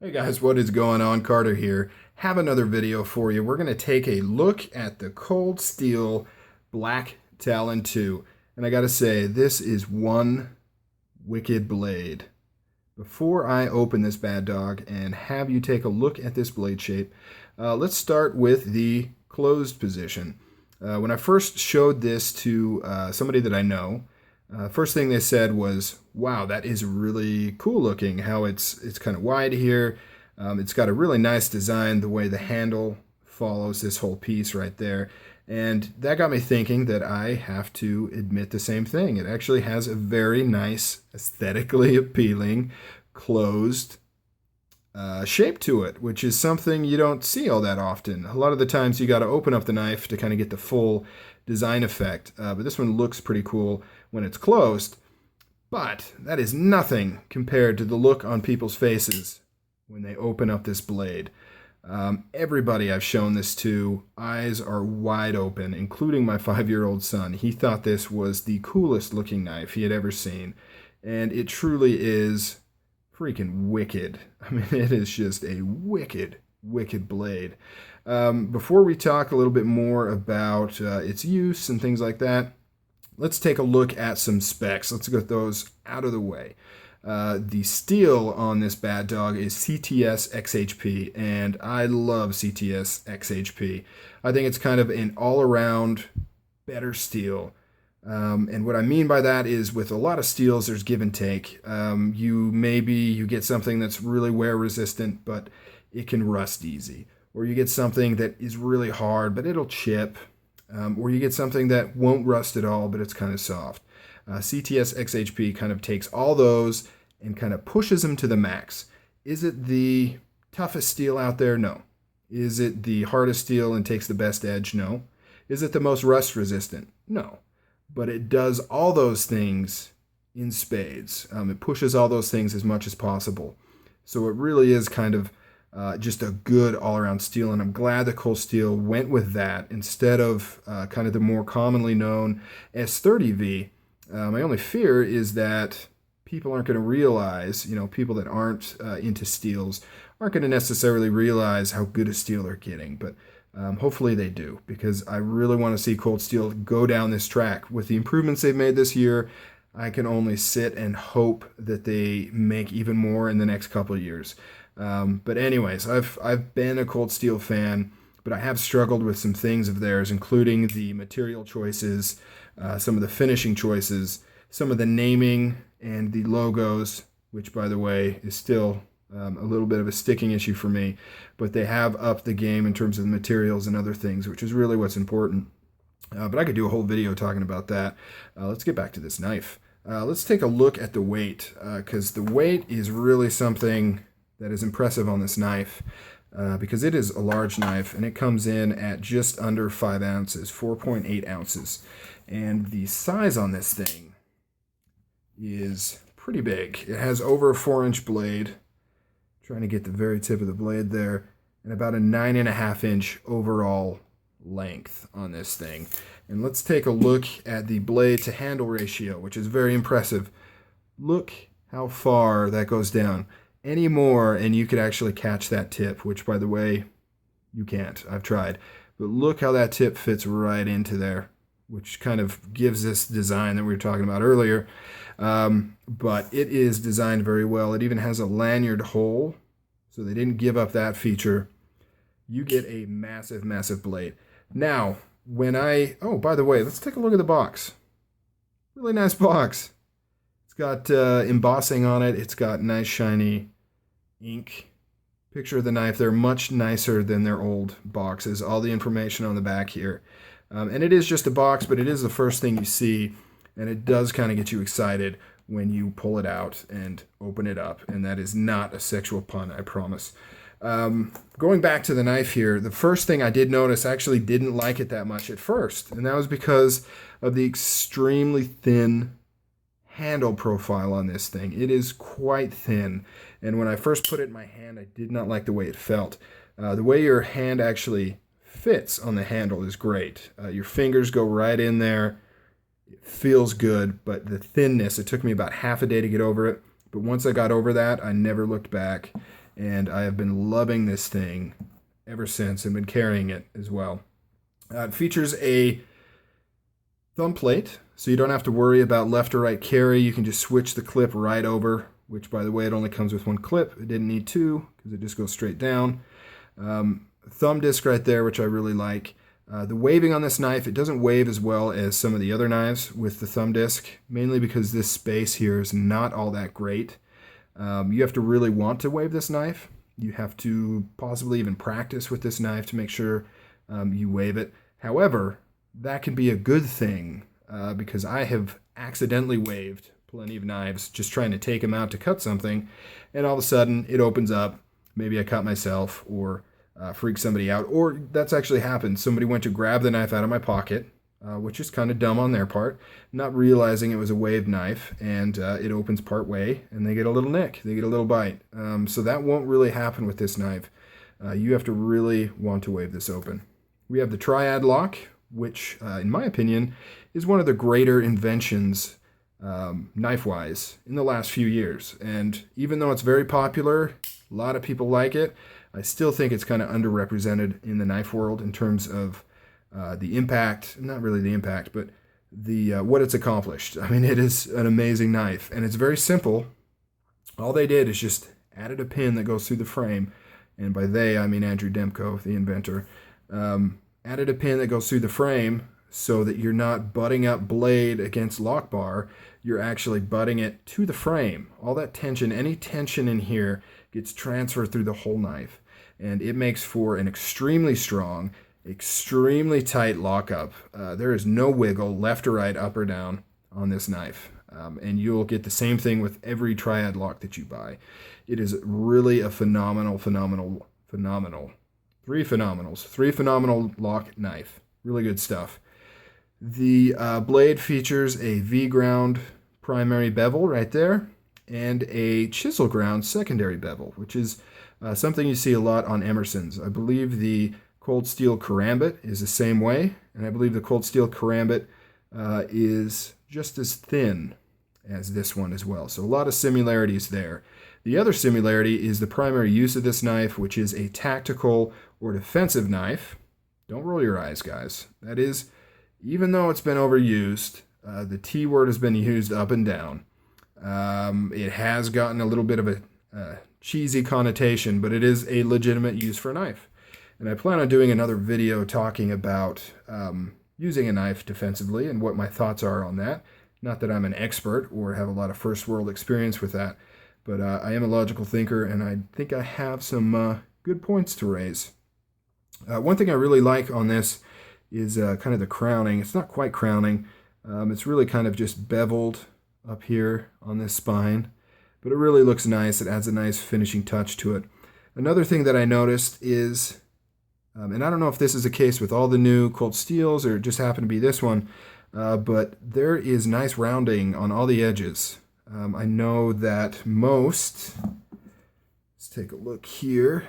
Hey guys, what is going on? Carter here. Have another video for you. We're going to take a look at the Cold Steel Black Talon II. And I got to say, this is one wicked blade. Before I open this bad dog and have you take a look at this blade shape, let's start with the closed position. When I first showed this to somebody that I know, first thing they said was, wow, that is really cool looking, how it's kind of wide here. It's got a really nice design, the way the handle follows this whole piece right there. And that got me thinking that I have to admit the same thing. It actually has a very nice, aesthetically appealing, closed shape to it, which is something you don't see all that often. A lot of the times you got to open up the knife to kind of get the full design effect. But this one looks pretty cool when it's closed. But that is nothing compared to the look on people's faces when they open up this blade. Everybody I've shown this to, eyes are wide open, including my 5-year-old son. He thought this was the coolest looking knife he had ever seen. And it truly is freaking wicked. I mean, it is just a wicked, wicked blade. Before we talk a little bit more about its use and things like that, let's take a look at some specs. Let's get those out of the way. The steel on this bad dog is CTS-XHP, and I love CTS-XHP. I think it's kind of an all-around better steel. And what I mean by that is with a lot of steels, there's give and take. You get something that's really wear resistant, but it can rust easy. Or you get something that is really hard, but it'll chip. Or you get something that won't rust at all, but it's kind of soft. CTS-XHP kind of takes all those and kind of pushes them to the max. Is it the toughest steel out there? No. Is it the hardest steel and takes the best edge? No. Is it the most rust resistant? No. But it does all those things in spades. It pushes all those things as much as possible. So it really is kind of just a good all-around steel, and I'm glad the Cold Steel went with that instead of kind of the more commonly known S30V. My only fear is that people aren't going to realize, people that aren't into steels aren't going to necessarily realize how good a steel they're getting, but hopefully they do, because I really want to see Cold Steel go down this track. With the improvements they've made this year, I can only sit and hope that they make even more in the next couple of years. But anyways, I've been a Cold Steel fan, but I have struggled with some things of theirs, including the material choices, some of the finishing choices, some of the naming and the logos, which, by the way, is still a little bit of a sticking issue for me. But they have upped the game in terms of the materials and other things, which is really what's important. But I could do a whole video talking about that. Let's get back to this knife. Let's take a look at the weight, because the weight is really something that is impressive on this knife. Because it is a large knife, and it comes in at just under 5 ounces, 4.8 ounces. And the size on this thing is pretty big. It has over a 4-inch blade, trying to get the very tip of the blade there, and about a 9.5-inch overall length on this thing. And let's take a look at the blade to handle ratio, which is very impressive. Look how far that goes down. Any more and you could actually catch that tip, which, by the way, you can't. I've tried. But look how that tip fits right into there, which kind of gives this design that we were talking about earlier. But it is designed very well. It even has a lanyard hole, so they didn't give up that feature. You get a massive, massive blade. Now, oh, by the way, let's take a look at the box. Really nice box. It's got embossing on it. It's got nice shiny ink. Picture of the knife. They're much nicer than their old boxes. All the information on the back here. And it is just a box, but it is the first thing you see. And it does kind of get you excited when you pull it out and open it up. And that is not a sexual pun, I promise. Going back to the knife here, the first thing I did notice, I actually didn't like it that much at first. And that was because of the extremely thin handle profile on this thing. It is quite thin, and when I first put it in my hand, I did not like the way it felt. The way your hand actually fits on the handle is great. Your fingers go right in there. It feels good, but the thinness, it took me about half a day to get over it. But once I got over that, I never looked back. and I have been loving this thing ever since and been carrying it as well. It features a thumb plate, so you don't have to worry about left or right carry. You can just switch the clip right over, which, by the way, it only comes with one clip. It didn't need two because it just goes straight down. Thumb disc right there, which I really like. The waving on this knife, it doesn't wave as well as some of the other knives with the thumb disc, mainly because this space here is not all that great. You have to really want to wave this knife. You have to possibly even practice with this knife to make sure you wave it. However, that can be a good thing because I have accidentally waved plenty of knives just trying to take them out to cut something, and all of a sudden it opens up. Maybe I cut myself or freak somebody out, or that's actually happened. Somebody went to grab the knife out of my pocket, which is kind of dumb on their part, not realizing it was a waved knife, and it opens part way, and they get a little nick, they get a little bite. So that won't really happen with this knife. You have to really want to wave this open. We have the Triad Lock, which, in my opinion, is one of the greater inventions knife-wise in the last few years. And even though it's very popular, a lot of people like it, I still think it's kind of underrepresented in the knife world in terms of the impact, not really the impact, but the what it's accomplished. I mean, it is an amazing knife, and it's very simple. All they did is just added a pin that goes through the frame, and by they, I mean Andrew Demko, the inventor, added a pin that goes through the frame so that you're not butting up blade against lock bar, you're actually butting it to the frame. All that tension, any tension in here gets transferred through the whole knife, and it makes for an extremely strong, extremely tight lockup. There is no wiggle, left or right, up or down on this knife, and you'll get the same thing with every Triad lock that you buy. It is really a phenomenal three phenomenal lock knife. Really good stuff. The blade features a V-ground primary bevel right there and a chisel ground secondary bevel, which is something you see a lot on Emerson's. I believe the cold steel karambit is the same way, and I believe the cold steel karambit is just as thin as this one as well. So a lot of similarities there. The other similarity is the primary use of this knife, which is a tactical or defensive knife. Don't roll your eyes, guys. That is, even though it's been overused, the T word has been used up and down. It has gotten a little bit of a cheesy connotation, but it is a legitimate use for a knife. And I plan on doing another video talking about using a knife defensively and what my thoughts are on that. Not that I'm an expert or have a lot of first world experience with that, but I am a logical thinker, and I think I have some good points to raise. One thing I really like on this is kind of the crowning. It's not quite crowning. It's really kind of just beveled up here on this spine, but it really looks nice. It adds a nice finishing touch to it. Another thing that I noticed is, and I don't know if this is the case with all the new cold steels or it just happened to be this one, but there is nice rounding on all the edges. I know that most, let's take a look here,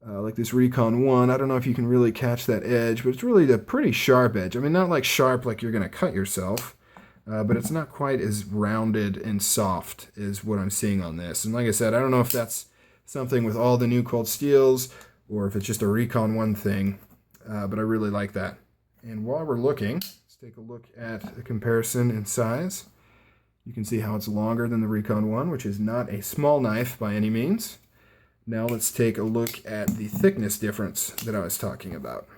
like this Recon 1, I don't know if you can really catch that edge, but it's really a pretty sharp edge. I mean, not like sharp like you're going to cut yourself, but it's not quite as rounded and soft as what I'm seeing on this. And like I said, I don't know if that's something with all the new cold steels or if it's just a Recon 1 thing, but I really like that. And while we're looking, let's take a look at the comparison in size. You can see how it's longer than the Recon 1, which is not a small knife by any means. Now let's take a look at the thickness difference that I was talking about.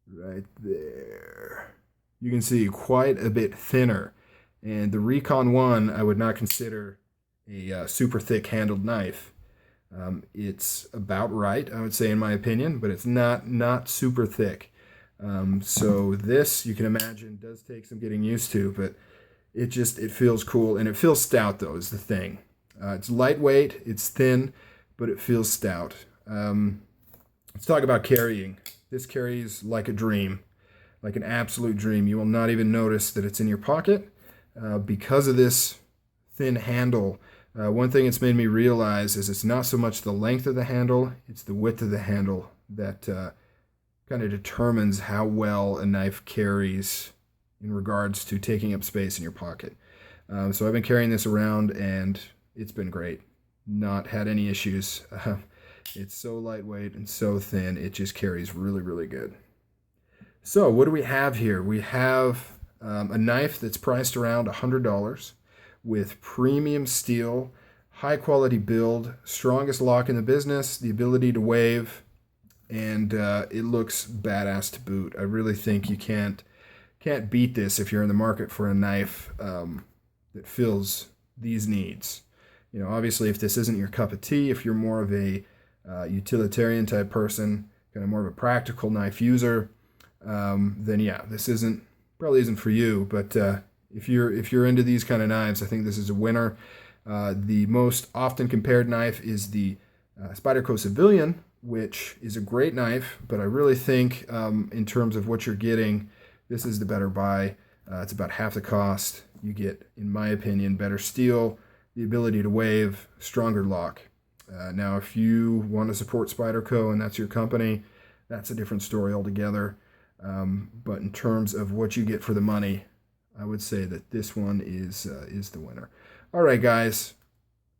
Right there. You can see quite a bit thinner. And the Recon 1 I would not consider a super thick handled knife. It's about right, I would say, in my opinion, but it's not super thick. So this, you can imagine, does take some getting used to, but it feels cool, and it feels stout, though, is the thing. It's lightweight, it's thin, but it feels stout. Let's talk about carrying. This carries like a dream, like an absolute dream. You will not even notice that it's in your pocket because of this thin handle. One thing it's made me realize is it's not so much the length of the handle, it's the width of the handle that kind of determines how well a knife carries in regards to taking up space in your pocket. So I've been carrying this around, and it's been great. not had any issues. It's so lightweight and so thin, it just carries really, really good. So what do we have here? We have a knife that's priced around $100 with premium steel, high quality build, strongest lock in the business, the ability to wave, and it looks badass to boot. I really think you can't beat this if you're in the market for a knife that fills these needs. You know, obviously, if this isn't your cup of tea, if you're more of a utilitarian type person, kind of more of a practical knife user, then yeah, this probably isn't for you. But if you're into these kind of knives, I think this is a winner. The most often compared knife is the Spyderco Civilian, which is a great knife, but I really think in terms of what you're getting, this is the better buy. It's about half the cost. You get, in my opinion, better steel, the ability to wave, stronger lock. Now, if you want to support Spyderco and that's your company, that's a different story altogether. But in terms of what you get for the money, I would say that this one is the winner. All right, guys.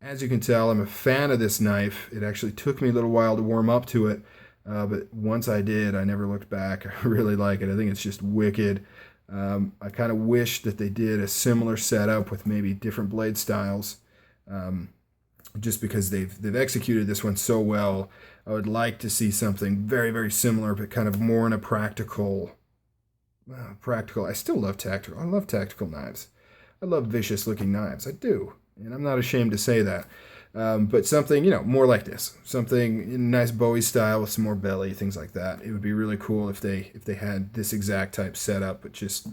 As you can tell, I'm a fan of this knife. It actually took me a little while to warm up to it, but once I did, I never looked back. I really like it. I think it's just wicked. I kind of wish that they did a similar setup with maybe different blade styles, just because they've executed this one so well. I would like to see something very, very similar, but kind of more in a practical. I still love tactical. I love tactical knives. I love vicious-looking knives. I do. And I'm not ashamed to say that. But something, more like this. Something in nice Bowie style with some more belly, things like that. It would be really cool if they had this exact type setup, but just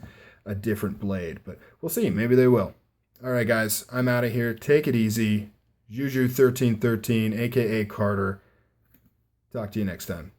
a different blade. But we'll see. Maybe they will. All right, guys. I'm out of here. Take it easy. Juju1313, a.k.a. Carter. Talk to you next time.